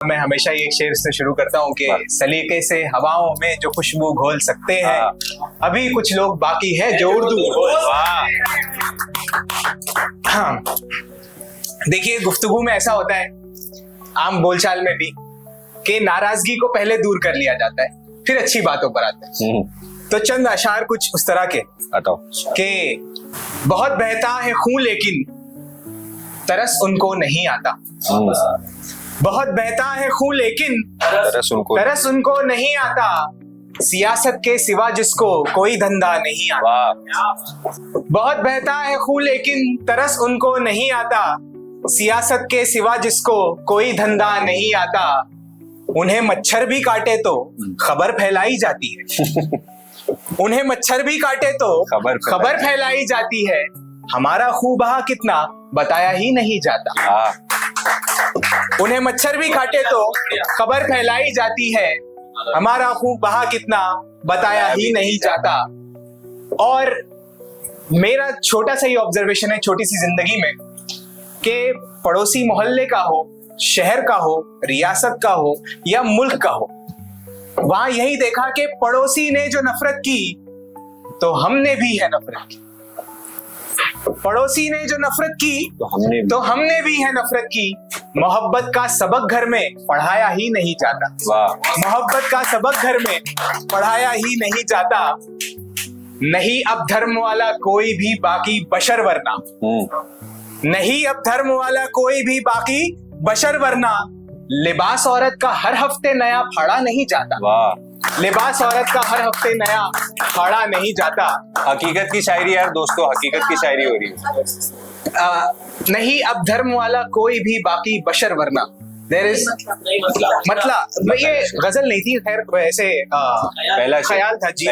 मैं हमेशा ये शेर से शुरू करता हूँ कि सलीके से हवाओं में जो खुशबू घोल सकते हैं, अभी कुछ लोग बाकी हैं जो उर्दू बोल। हाँ, देखिए गुफ्तगू में ऐसा होता है, आम बोलचाल में भी, कि नाराजगी को पहले दूर कर लिया जाता है, फिर अच्छी बातों पर आते हैं। तो चंद अशार कुछ उस तरह के कि बहुत बहता है खून लेकिन तरस उनको नहीं आता। बहुत बहता है खून लेकिन तरस उनको नहीं आता। सियासत के सिवा जिसको कोई धंधा नहीं आता। बहुत बहता है खून लेकिन तरस उनको नहीं आता। सियासत के सिवा जिसको कोई धंधा नहीं आता। उन्हें मच्छर भी काटे तो खबर फैलाई जाती है। उन्हें मच्छर भी काटे तो खबर फैलाई जाती है। हमारा खून बहा कितना बताया ही नहीं जाता। उन्हें मच्छर भी काटे तो खबर फैलाई जाती है। हमारा खून बहा कितना बताया ही नहीं जाता। और मेरा छोटा सा ही ऑब्जर्वेशन है छोटी सी जिंदगी में, कि पड़ोसी मोहल्ले का हो, शहर का हो, रियासत का हो या मुल्क का हो, वहां यही देखा कि पड़ोसी ने जो नफरत की तो हमने भी है नफरत की। पड़ोसी ने जो नफरत की तो हमने भी है नफरत की। मोहब्बत का सबक घर में पढ़ाया ही नहीं जाता। मोहब्बत का सबक घर में पढ़ाया ही नहीं जाता। नहीं अब धर्म वाला कोई भी बाकी बशर वरना। नहीं अब धर्म वाला कोई भी बाकी बशर वरना। लिबास औरत का हर हफ्ते नया फाड़ा नहीं जाता। लिबास औरत का हर हफ्ते नया फाड़ा नहीं जाता। हकीकत की शायरी यार दोस्तों, हकीकत की शायरी हो रही है। नहीं अब धर्म वाला कोई भी बाकी बशर वरना। देयर इज मतलब ये गजल नहीं थी, खैर वैसे पहला ख्याल था जी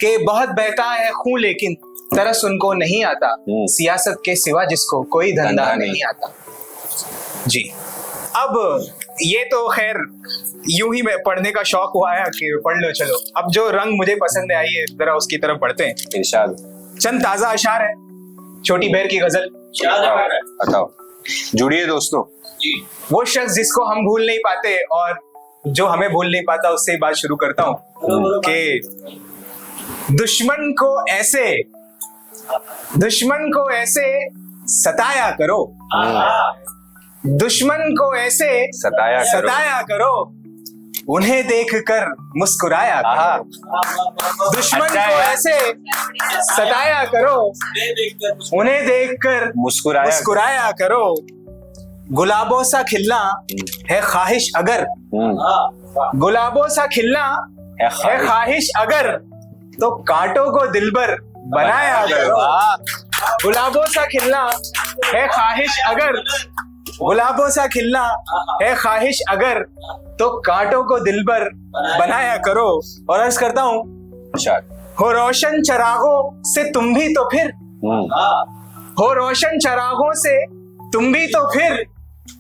कि बहुत बहता है खून लेकिन तरस उनको नहीं आता। सियासत के सिवा जिसको कोई धंधा नहीं आता। जी, अब ये तो खैर यूं ही मैं पढ़ने का शौक हुआ है कि पढ़ लो। चलो अब जो रंग मुझे पसंद है, आइए जरा उसकी तरफ बढ़ते हैं। इरशाद। चंद ताजा अशार है, छोटी बहर की गजल। बताओ, जुड़िए दोस्तों। वो शख्स जिसको हम भूल नहीं पाते और जो हमें भूल नहीं पाता, उससे बात शुरू करता हूँ कि दुश्मन को ऐसे सताया करो। दुश्मन को ऐसे सताया करो। उन्हें देखकर मुस्कुराया करो। दुश्मन को ऐसे सताया करो। उन्हें देखकर मुस्कुराया करो। गुलाबों सा खिलना है ख्वाहिश अगर। गुलाबों सा खिलना है ख्वाहिश अगर, तो कांटों को दिलबर बनाया करो। गुलाबों सा खिलना है ख्वाहिश अगर। गुलाबों सा खिलना है ख्वाहिश अगर, तो कांटों को दिलबर बनाया करो। और अर्ज करता हूँ, हो रोशन चरागों से तुम भी तो फिर। हो रोशन चरागों से तुम भी तो फिर।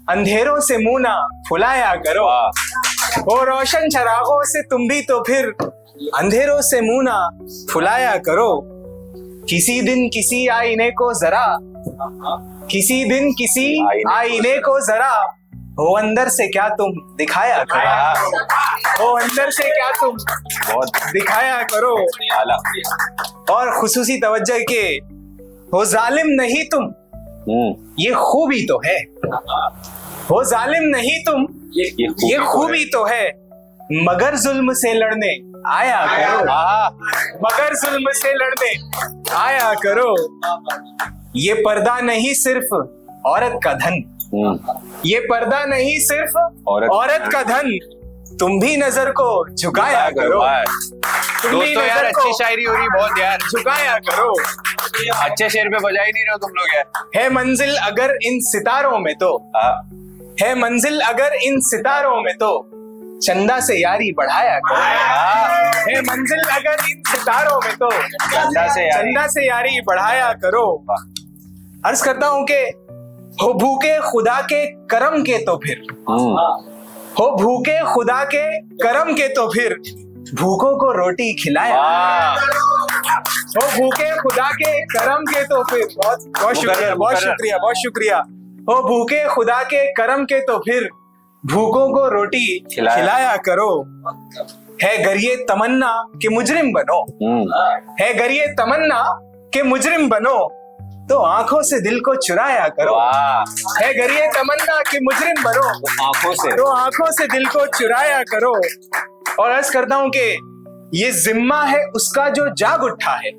अंधेरों से मुंह ना फुलाया करो। हो रोशन चरागों से तुम भी तो फिर। अंधेरों से मुंह ना फुलाया करो। किसी दिन किसी आईने को जरा, किसी दिन किसी आईने को जरा, हो अंदर से क्या तुम दिखाया करो। हो अंदर से क्या तुम दिखाया करो। और खुसूसी तवज्जो के, हो जालिम नहीं तुम, ये खूबी तो है। हो जालिम नहीं तुम, ये खूबी तो है। मगर जुल्म से लड़ने आया करो। मगर जुल्म से लड़ने आया करो। ये पर्दा नहीं सिर्फ औरत का धन। ये पर्दा नहीं सिर्फ औरत का धन। तुम भी नजर को झुकाया करो। तुम भी यार अच्छी शायरी हो रही बहुत यार। झुकाया करो। अच्छे शेर पे बजा ही नहीं रहे हो तुम लोग यार। है मंजिल अगर इन सितारों में तो, है मंजिल अगर इन सितारों में तो, चंदा से यारी बढ़ाया करो। है मंजिल अगर इन सितारों में तो, चंदा से यारी बढ़ाया करो। अर्ज करता हूं कि हो भूखे खुदा के करम के तो फिर। हो भूखे खुदा के करम के तो फिर, भूखों को रोटी खिलाया। हो भूखे खुदा के करम के तो फिर। बहुत शुक्रिया, बहुत शुक्रिया, बहुत शुक्रिया। हो भूखे खुदा के करम के तो फिर, भूखों को रोटी खिलाया करो। है गर ये तमन्ना कि मुजरिम बनो, है गर ये तमन्ना कि मुजरिम बनो, तो आंखों से दिल को चुराया करो। है गर ये तमन्ना कि मुजरिम बनो, तो आंखों से दिल को चुराया करो। और अर्ज करता हूं कि ये जिम्मा है उसका जो जाग उठा है,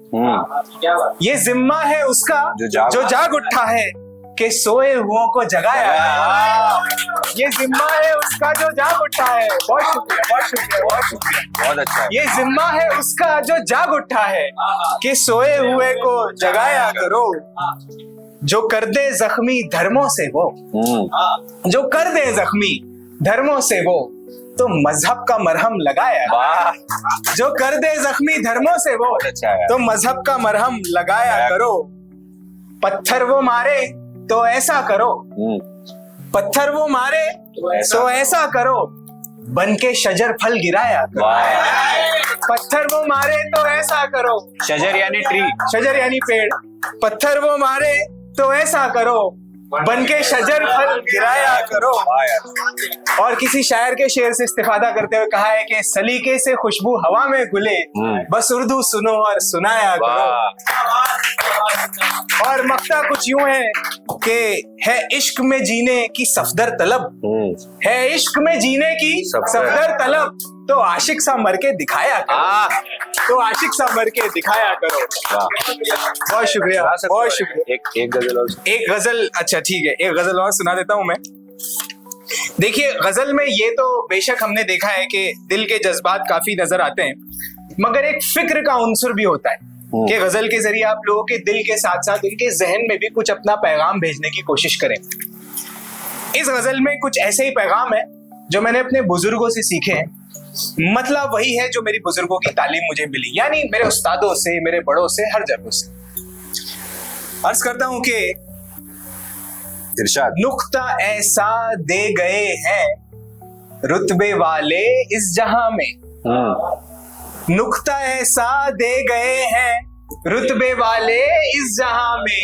ये जिम्मा है उसका जो जाग उठा है, कि सोए हुओं को जगाया। ये जिम्मा है उसका जो जाग उठा है। बहुत शुक्रिया, बहुत शुक्रिया, बहुत शुक्रिया, बहुत अच्छा। ये जिम्मा है उसका जो जाग उठा है, कि सोए हुए को जगाया करो। जो कर दे जख्मी धर्मों से वो, जो कर दे जख्मी धर्मों से वो, तो मजहब का मरहम लगाया। जो कर दे जख्मी धर्मों से वो, तो मजहब का मरहम लगाया करो। पत्थर वो मारे तो ऐसा करो, पत्थर वो मारे तो ऐसा करो, बन के शजर फल गिराया करो। पत्थर वो मारे तो ऐसा करो, शजर यानी ट्री, शजर यानी पेड़। पत्थर वो मारे तो ऐसा करो, बन के शजर फल गिराया करो। और किसी शायर के शेर से इस्तिफादा करते हुए कहा है कि सलीके से खुशबू हवा में घुले, बस उर्दू सुनो और सुनाया करो। और मक्ता कुछ यूं है कि है इश्क में जीने की सफदर तलब, है इश्क में जीने की सफदर तलब, तो आशिक सा मर के दिखाया करो, तो आशिक सा मर के दिखाया करो। बहुत शुक्रिया, बहुत शुक्रिया। एक गजल और, एक गजल, अच्छा ठीक है, एक गजल और सुना देता हूं मैं। देखिए गजल में ये तो बेशक हमने देखा है कि दिल के जज्बात काफी नजर आते हैं, मगर एक फिक्र का उन्सुर भी होता है कि गजल के जरिए आप लोगों के दिल के साथ साथ उनके जहन में भी कुछ अपना पैगाम भेजने की कोशिश करें। इस गजल में कुछ ऐसे ही पैगाम है जो मैंने अपने बुजुर्गों से सीखे हैं। मतलब वही है जो मेरी बुजुर्गों की तालीम मुझे मिली, यानी मेरे उस्तादों से, मेरे बड़ों से, हर जगह से। अर्ज करता हूं कि इरशाद। नुक्ता ऐसा दे गए हैं रुतबे वाले इस जहां में, नुक्ता ऐसा दे गए हैं रुतबे वाले इस जहां में,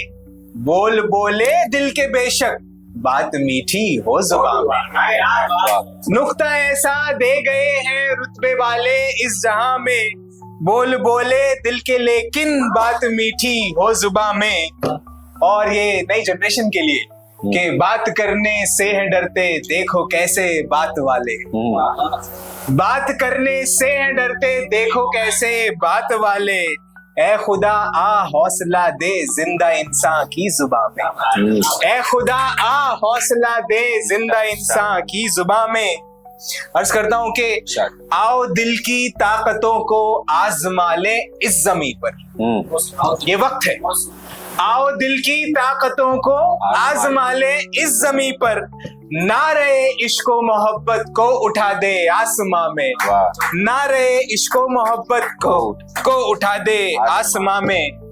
बोल बोले दिल के बेशक बात मीठी हो जुबान में। नुक्ता ऐसा दे गए हैं रुतबे वाले इस जहां में, बोल बोले दिल के लेकिन बात मीठी हो जुबान में। और ये नई जनरेशन के लिए कि बात करने से है डरते देखो कैसे बात वाले, बात करने से है डरते देखो कैसे बात वाले, ए खुदा आ हौसला दे जिंदा इंसान की जुबान में, ए खुदा आ हौसला दे जिंदा इंसान की जुबान में। अर्ज करता हूं कि आओ दिल की ताकतों को आजमा ले इस जमीन पर, ये वक्त है। आओ दिल की ताकतों को आजमा ले इस जमीन पर, नारे इश्को मोहब्बत को उठा दे आसमां में, नारे इश्को मोहब्बत को उठा दे आसमां में।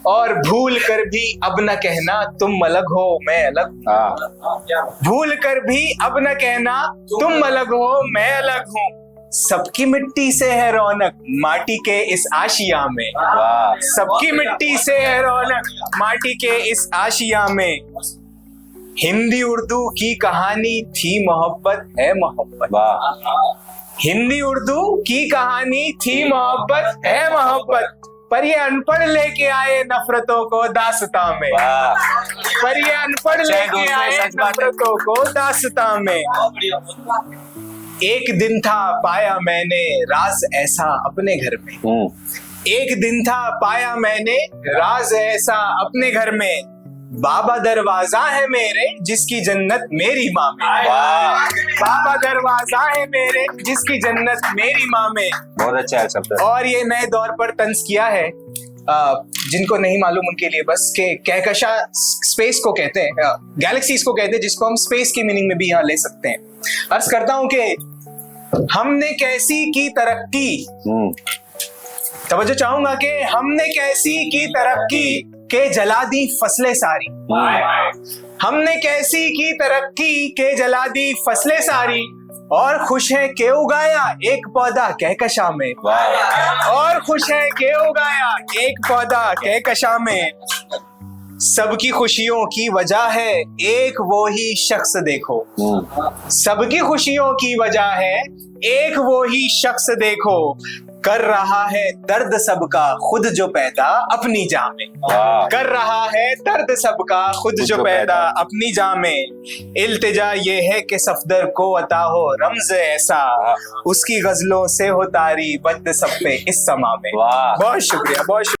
और भूल कर भी अब न कहना तुम अलग हो मैं अलग, भूल कर भी अब न कहना तुम अलग हो मैं अलग हूँ, सबकी मिट्टी से है रौनक माटी के इस आशिया में, सबकी मिट्टी से है रौनक माटी के इस आशिया में। हिंदी उर्दू की कहानी थी मोहब्बत है मोहब्बत, हिंदी उर्दू की कहानी थी मोहब्बत है मोहब्बत, पर ये अनपढ़ लेके आए नफरतों को दास्तां में, पर ये अनपढ़ लेके आए नफरतों को दास्तां में। एक दिन था पाया मैंने राज ऐसा अपने घर में, एक दिन था पाया मैंने राज ऐसा अपने घर में, बाबा दरवाजा है मेरे जिसकी जन्नत मेरी माँ में, बाबा दरवाजा है मेरे जिसकी जन्नत मेरी माँ में। बहुत अच्छा है शब्द। और ये नए दौर पर तंज किया है, जिनको नहीं मालूम उनके लिए बस के कहकशा स्पेस को कहते हैं, गैलेक्सीज को कहते हैं, जिसको हम स्पेस की मीनिंग में भी यहाँ ले सकते हैं। अर्ज करता हूं कि हमने कैसी की तरक्की, तवज्जो चाहूंगा कि हमने कैसी की तरक्की के जला दी फसलें सारी, हमने कैसी की तरक्की के जला दी फसलें सारी, और खुश है के उगाया एक पौधा कहकशा में, और खुश है के उगाया एक पौधा कहकशा में। सबकी खुशियों की वजह है एक वो ही शख्स देखो। सबकी खुशियों की वजह है एक वो ही शख्स देखो। कर रहा है दर्द सबका खुद जो पैदा अपनी जान में। कर रहा है दर्द सबका खुद जो पैदा अपनी जान में। इल्तिजा ये है कि सफदर को अता हो रमज ऐसा, उसकी गजलों से हो तारी बद सब पे इस समा में। वाह, बहुत शुक्रिया, बहुत शुक्रिया।